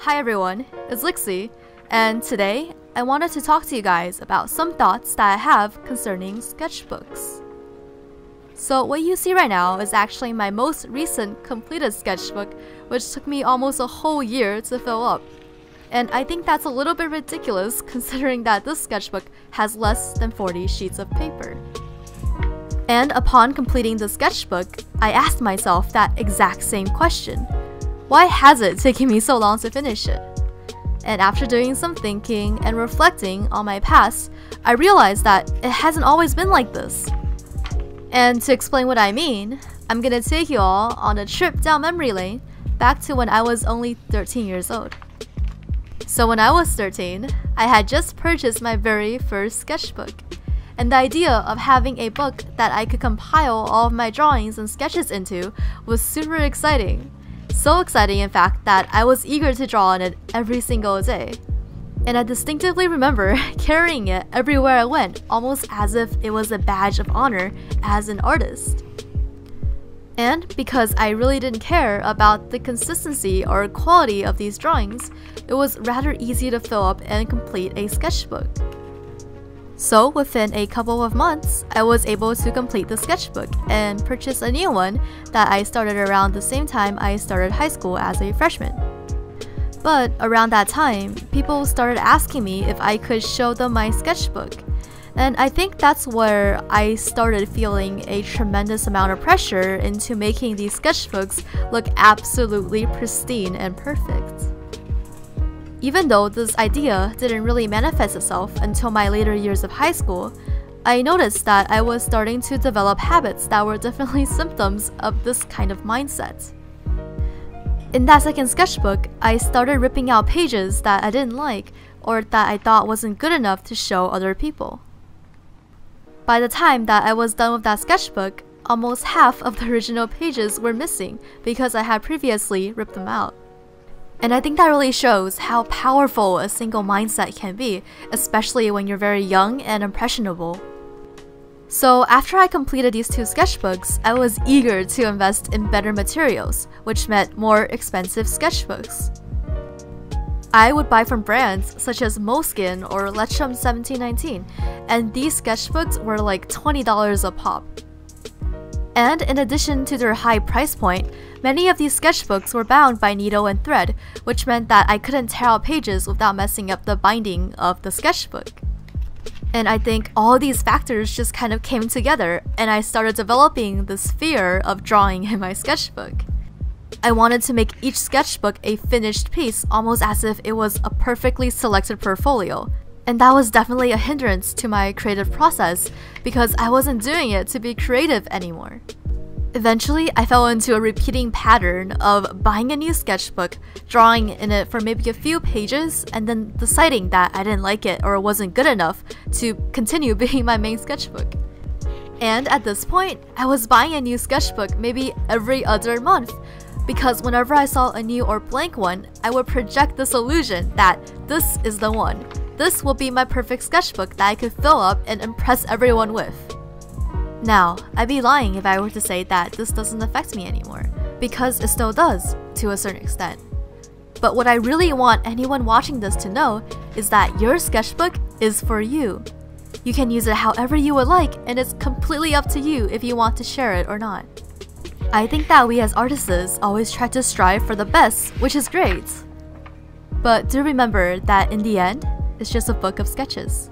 Hi everyone, it's Lixi, and today I wanted to talk to you guys about some thoughts that I have concerning sketchbooks. So what you see right now is actually my most recent completed sketchbook, which took me almost a whole year to fill up. And I think that's a little bit ridiculous considering that this sketchbook has less than 40 sheets of paper. And upon completing the sketchbook, I asked myself that exact same question. Why has it taken me so long to finish it? And after doing some thinking and reflecting on my past, I realized that it hasn't always been like this. And to explain what I mean, I'm gonna take you all on a trip down memory lane back to when I was only 13 years old. So when I was 13, I had just purchased my very first sketchbook. And the idea of having a book that I could compile all of my drawings and sketches into was super exciting. So exciting, in fact, that I was eager to draw on it every single day. And I distinctively remember carrying it everywhere I went, almost as if it was a badge of honor as an artist. And because I really didn't care about the consistency or quality of these drawings, it was rather easy to fill up and complete a sketchbook. So within a couple of months, I was able to complete the sketchbook and purchase a new one that I started around the same time I started high school as a freshman. But around that time, people started asking me if I could show them my sketchbook. And I think that's where I started feeling a tremendous amount of pressure into making these sketchbooks look absolutely pristine and perfect. Even though this idea didn't really manifest itself until my later years of high school, I noticed that I was starting to develop habits that were definitely symptoms of this kind of mindset. In that second sketchbook, I started ripping out pages that I didn't like or that I thought wasn't good enough to show other people. By the time that I was done with that sketchbook, almost half of the original pages were missing because I had previously ripped them out. And I think that really shows how powerful a single mindset can be, especially when you're very young and impressionable. So after I completed these two sketchbooks, I was eager to invest in better materials, which meant more expensive sketchbooks. I would buy from brands such as Moleskine or Lixizu 1719, and these sketchbooks were like $20 a pop. And in addition to their high price point, many of these sketchbooks were bound by needle and thread, which meant that I couldn't tear out pages without messing up the binding of the sketchbook. And I think all these factors just kind of came together, and I started developing this fear of drawing in my sketchbook. I wanted to make each sketchbook a finished piece, almost as if it was a perfectly selected portfolio. And that was definitely a hindrance to my creative process because I wasn't doing it to be creative anymore. Eventually, I fell into a repeating pattern of buying a new sketchbook, drawing in it for maybe a few pages, and then deciding that I didn't like it or it wasn't good enough to continue being my main sketchbook. And at this point, I was buying a new sketchbook maybe every other month, because whenever I saw a new or blank one, I would project this illusion that this is the one. This will be my perfect sketchbook that I could fill up and impress everyone with. Now, I'd be lying if I were to say that this doesn't affect me anymore, because it still does, to a certain extent. But what I really want anyone watching this to know is that your sketchbook is for you. You can use it however you would like, and it's completely up to you if you want to share it or not. I think that we as artists always try to strive for the best, which is great. But do remember that in the end, it's just a book of sketches.